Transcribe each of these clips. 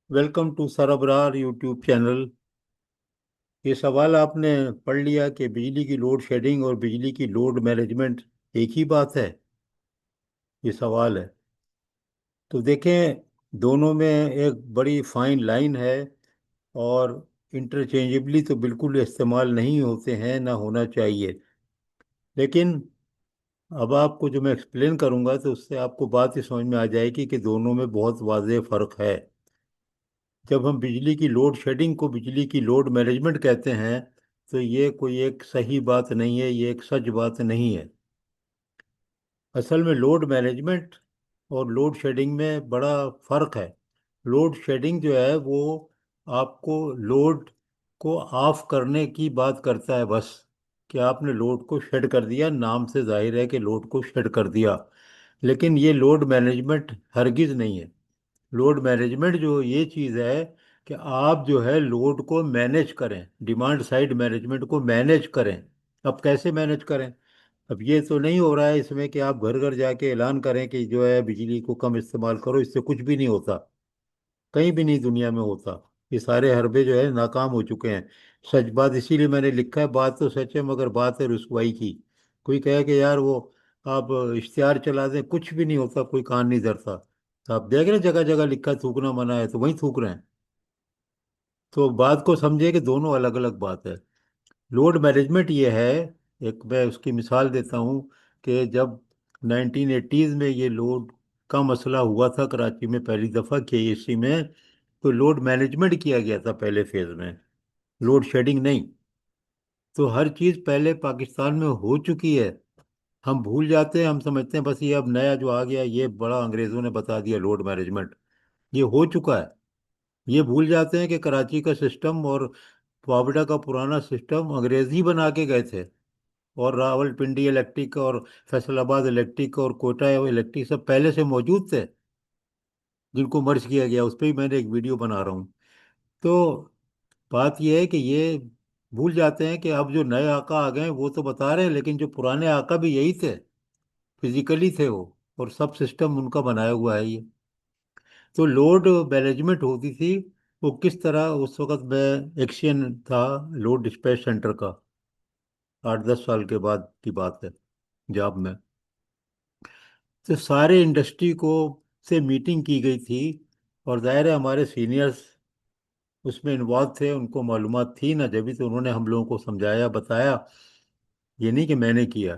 Welcome to Sarbarar YouTube channel. ये सवाल आपने पढ़ लिया कि बिजली की लोड शेडिंग और बिजली की लोड मैनेजमेंट एक ही बात है। ये सवाल है। तो देखें, दोनों में एक बड़ी फाइन लाइन है। और इंटरचेंजेबली तो बिल्कुल इस्तेमाल नहीं होते हैं, ना होना चाहिए। लेकिन अब आपको जो मैं एक्सप्लेन करूंगा तो उससे आपको बात ही समझ में आ जाएगी कि दोनों में बहुत वाज़ेह फ़र्क है। जब हम बिजली की लोड शेडिंग को बिजली की लोड मैनेजमेंट कहते हैं तो ये कोई एक सही बात नहीं है, ये एक सच बात नहीं है। असल में लोड मैनेजमेंट और लोड शेडिंग में बड़ा फर्क है। लोड शेडिंग जो है वो आपको लोड को ऑफ करने की बात करता है बस, कि आपने लोड को शेड कर दिया, नाम से जाहिर है कि लोड को शेड कर दिया। लेकिन ये लोड मैनेजमेंट हरगिज नहीं है। लोड मैनेजमेंट जो ये चीज़ है कि आप जो है लोड को मैनेज करें, डिमांड साइड मैनेजमेंट को मैनेज करें। अब कैसे मैनेज करें? अब ये तो नहीं हो रहा है इसमें कि आप घर घर जाके ऐलान करें कि जो है बिजली को कम इस्तेमाल करो, इससे कुछ भी नहीं होता। कहीं भी नहीं दुनिया में होता। ये सारे हरबे जो है नाकाम हो चुके हैं। सच बात, इसीलिए मैंने लिखा है, बात तो सच है मगर बात है रुसवाई की। कोई कहे कि यार वो आप इश्तिहार चला दें, कुछ भी नहीं होता, कोई कान नहीं धरता। तो आप देख रहे हैं जगह जगह लिखा है थूकना मना है, तो वहीं थूक रहे हैं। तो बात को समझे कि दोनों अलग अलग बात है। लोड मैनेजमेंट ये है, एक मैं उसकी मिसाल देता हूँ कि जब 1980s में ये लोड का मसला हुआ था कराची में पहली दफ़ा केएसी में, तो लोड मैनेजमेंट किया गया था पहले फेज में, लोड शेडिंग नहीं। तो हर चीज़ पहले पाकिस्तान में हो चुकी है। हम भूल जाते हैं, हम समझते हैं बस ये अब नया जो आ गया ये बड़ा अंग्रेज़ों ने बता दिया लोड मैनेजमेंट। ये हो चुका है। ये भूल जाते हैं कि कराची का सिस्टम और वावड़ा का पुराना सिस्टम अंग्रेज ही बना के गए थे। और रावलपिंडी इलेक्ट्रिक और फैसलाबाद इलेक्ट्रिक और कोटा इलेक्ट्रिक सब पहले से मौजूद थे, जिनको मर्ज किया गया। उस पर भी मैंने एक वीडियो बना रहा हूँ। तो बात यह है कि ये भूल जाते हैं कि अब जो नए आका आ गए हैं वो तो बता रहे हैं, लेकिन जो पुराने आका भी यही थे, फिजिकली थे वो। और सब सिस्टम उनका बनाया हुआ है ये। तो लोड मैनेजमेंट होती थी वो किस तरह, उस वक्त मैं एक्शियन था लोड डिस्पैच सेंटर का, 8-10 साल के बाद की बात है, जॉब में। तो सारे इंडस्ट्री को से मीटिंग की गई थी। और जाहिर है हमारे सीनियर्स उसमें इन्वॉल्व थे, उनको मालूमात थी ना, जब भी तो उन्होंने हम लोगों को समझाया बताया। ये नहीं कि मैंने किया।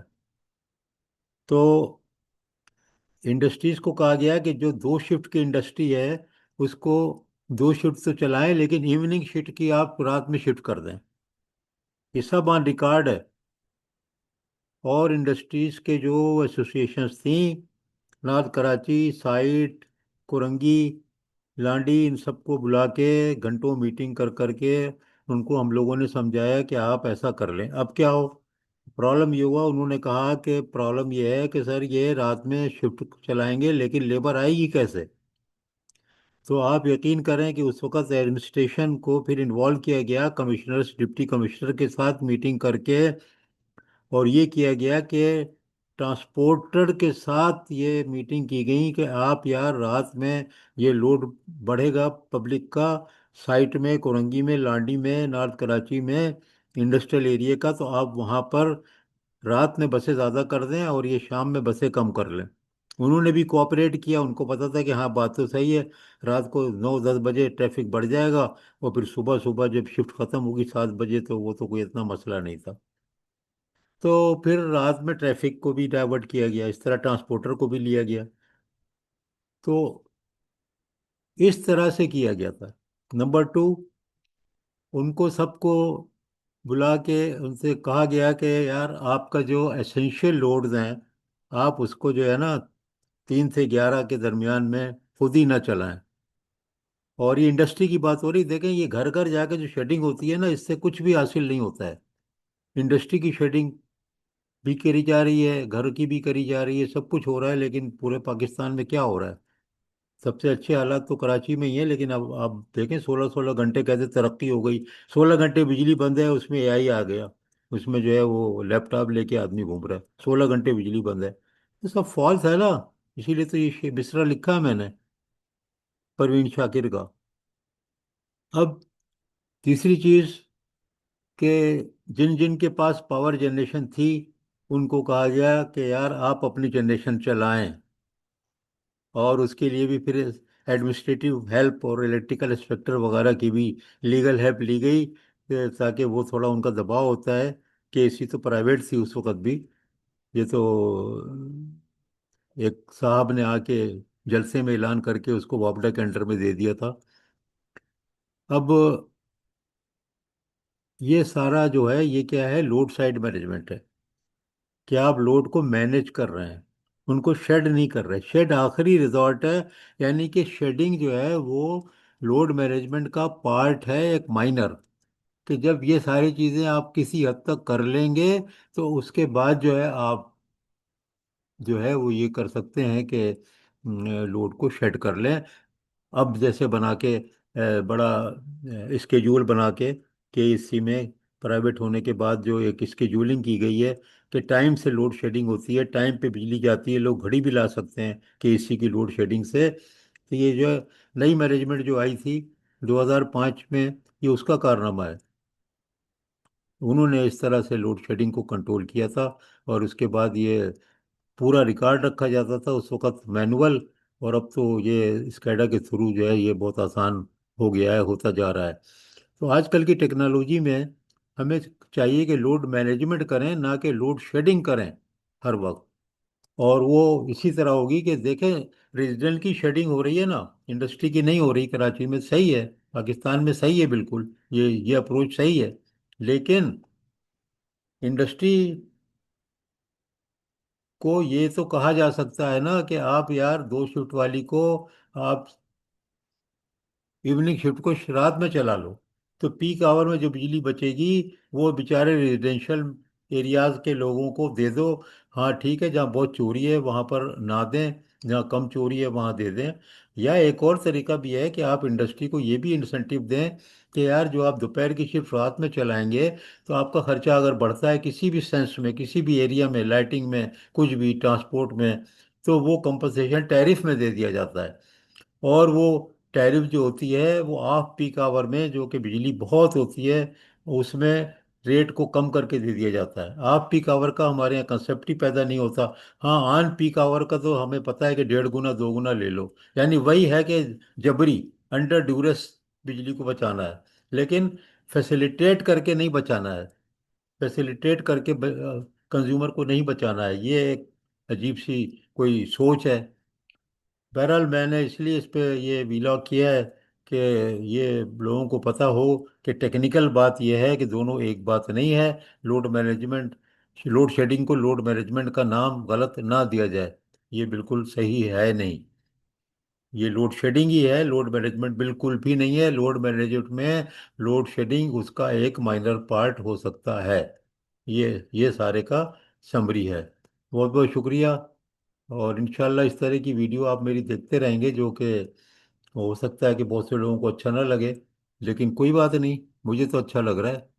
तो इंडस्ट्रीज को कहा गया कि जो 2 शिफ्ट की इंडस्ट्री है उसको 2 शिफ्ट तो चलाएं, लेकिन इवनिंग शिफ्ट की आप रात में शिफ्ट कर दें। ये सब ऑन रिकॉर्ड है। और इंडस्ट्रीज के जो एसोसिएशंस थी, नॉर्थ कराची, साइट, कुरंगी, लांडी, इन सबको बुला के घंटों मीटिंग कर करके उनको हम लोगों ने समझाया कि आप ऐसा कर लें। अब क्या हो, प्रॉब्लम ये हुआ, उन्होंने कहा कि प्रॉब्लम ये है कि सर ये रात में शिफ्ट चलाएंगे लेकिन लेबर आएगी कैसे? तो आप यकीन करें कि उस वक्त एडमिनिस्ट्रेशन को फिर इन्वॉल्व किया गया, कमिश्नर्स डिप्टी कमिश्नर के साथ मीटिंग करके। और ये किया गया कि ट्रांसपोर्टर के साथ ये मीटिंग की गई कि आप यार रात में ये लोड बढ़ेगा पब्लिक का, साइट में, कोरंगी में, लांडी में, नॉर्थ कराची में, इंडस्ट्रियल एरिया का, तो आप वहाँ पर रात में बसें ज़्यादा कर दें और ये शाम में बसें कम कर लें। उन्होंने भी कोऑपरेट किया, उनको पता था कि हाँ बात तो सही है, रात को 9-10 बजे ट्रैफिक बढ़ जाएगा और फिर सुबह सुबह जब शिफ्ट ख़त्म होगी 7 बजे, तो वो तो कोई इतना मसला नहीं था। तो फिर रात में ट्रैफिक को भी डाइवर्ट किया गया, इस तरह ट्रांसपोर्टर को भी लिया गया। तो इस तरह से किया गया था। नंबर 2, उनको सबको बुला के उनसे कहा गया कि यार आपका जो एसेंशियल लोड्स हैं आप उसको जो है ना 3 से 11 के दरमियान में खुद ही ना चलाएं। और ये इंडस्ट्री की बात हो रही, देखें ये घर घर जाके जो शेडिंग होती है ना, इससे कुछ भी हासिल नहीं होता है। इंडस्ट्री की शेडिंग भी करी जा रही है, घर की भी करी जा रही है, सब कुछ हो रहा है, लेकिन पूरे पाकिस्तान में क्या हो रहा है? सबसे अच्छे हालात तो कराची में ही है, लेकिन अब आप देखें 16-16 घंटे कैसे तरक्की हो गई। 16 घंटे बिजली बंद है, उसमें एआई आ गया। उसमें जो है वो लैपटॉप लेके आदमी घूम रहा है, 16 घंटे बिजली बंद है। तो सब फॉल्स है ना। इसीलिए तो ये मिसरा लिखा है मैंने, परवीन शाकिर का। अब तीसरी चीज कि जिन जिन के पास पावर जनरेशन थी उनको कहा गया कि यार आप अपनी जनरेशन चलाएं, और उसके लिए भी फिर एडमिनिस्ट्रेटिव हेल्प और इलेक्ट्रिकल इंस्पेक्टर वगैरह की भी लीगल हेल्प ली गई, ताकि वो थोड़ा उनका दबाव होता है कि एसी तो प्राइवेट थी उस वक्त भी। ये तो एक साहब ने आके जलसे में ऐलान करके उसको वापडा के अंडर में दे दिया था। अब ये सारा जो है ये क्या है, लोड साइड मैनेजमेंट है कि आप लोड को मैनेज कर रहे हैं, उनको शेड नहीं कर रहे। शेड आखिरी रिजॉर्ट है, यानी कि शेडिंग जो है वो लोड मैनेजमेंट का पार्ट है, एक माइनर। कि जब ये सारी चीज़ें आप किसी हद तक कर लेंगे तो उसके बाद जो है आप जो है वो ये कर सकते हैं कि लोड को शेड कर लें। अब जैसे बना के बड़ा स्केड्यूल बना के इसी में प्राइवेट होने के बाद जो एक स्केड्यूलिंग की गई है कि टाइम से लोड शेडिंग होती है, टाइम पे बिजली जाती है, लोग घड़ी भी ला सकते हैं कि इसी की लोड शेडिंग से। तो ये जो है नई मैनेजमेंट जो आई थी 2005 में, ये उसका कारनामा है। उन्होंने इस तरह से लोड शेडिंग को कंट्रोल किया था। और उसके बाद ये पूरा रिकॉर्ड रखा जाता था उस वक्त मैनुअल, और अब तो ये स्कैडा के थ्रू जो है ये बहुत आसान हो गया है, होता जा रहा है। तो आजकल की टेक्नोलॉजी में हमें चाहिए कि लोड मैनेजमेंट करें, ना कि लोड शेडिंग करें हर वक्त। और वो इसी तरह होगी कि देखें, रेजिडेंट की शेडिंग हो रही है ना, इंडस्ट्री की नहीं हो रही। कराची में सही है, पाकिस्तान में सही है, बिल्कुल ये अप्रोच सही है। लेकिन इंडस्ट्री को ये तो कहा जा सकता है ना कि आप यार दो शिफ्ट वाली को आप इवनिंग शिफ्ट को रात में चला लो, तो पीक आवर में जो बिजली बचेगी वो बेचारे रेजिडेंशियल एरियाज के लोगों को दे दो। हाँ ठीक है, जहाँ बहुत चोरी है वहाँ पर ना दें, जहाँ कम चोरी है वहाँ दे दें। या एक और तरीका भी है कि आप इंडस्ट्री को ये भी इंसेंटिव दें कि यार जो आप दोपहर की शिफ्ट रात में चलाएंगे तो आपका खर्चा अगर बढ़ता है किसी भी सेंस में, किसी भी एरिया में, लाइटिंग में, कुछ भी ट्रांसपोर्ट में, तो वो कंपनसेशन टैरिफ में दे दिया जाता है। और वो टैरिफ जो होती है वो ऑफ पीक आवर में, जो कि बिजली बहुत होती है, उसमें रेट को कम करके दे दिया जाता है। ऑफ पीक आवर का हमारे यहाँ कंसेप्ट ही पैदा नहीं होता। हाँ, ऑन पीक आवर का तो हमें पता है कि 1.5 गुना 2 गुना ले लो, यानी वही है कि जबरी, अंडर ड्यूरेस बिजली को बचाना है। लेकिन फैसिलिटेट करके नहीं बचाना है, फैसिलिटेट करके कंज्यूमर को नहीं बचाना है। ये एक अजीब सी कोई सोच है। बहरहाल मैंने इसलिए इस पे ये वीलॉग किया है कि ये लोगों को पता हो कि टेक्निकल बात ये है कि दोनों एक बात नहीं है। लोड मैनेजमेंट, लोड शेडिंग को लोड मैनेजमेंट का नाम गलत ना दिया जाए, ये बिल्कुल सही है नहीं। ये लोड शेडिंग ही है, लोड मैनेजमेंट बिल्कुल भी नहीं है। लोड मैनेजमेंट में लोड शेडिंग उसका एक माइनर पार्ट हो सकता है। ये सारे का समरी है। बहुत बहुत शुक्रिया। और इंशाल्लाह इस तरह की वीडियो आप मेरी देखते रहेंगे, जो कि हो सकता है कि बहुत से लोगों को अच्छा ना लगे, लेकिन कोई बात नहीं, मुझे तो अच्छा लग रहा है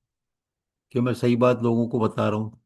कि मैं सही बात लोगों को बता रहा हूँ।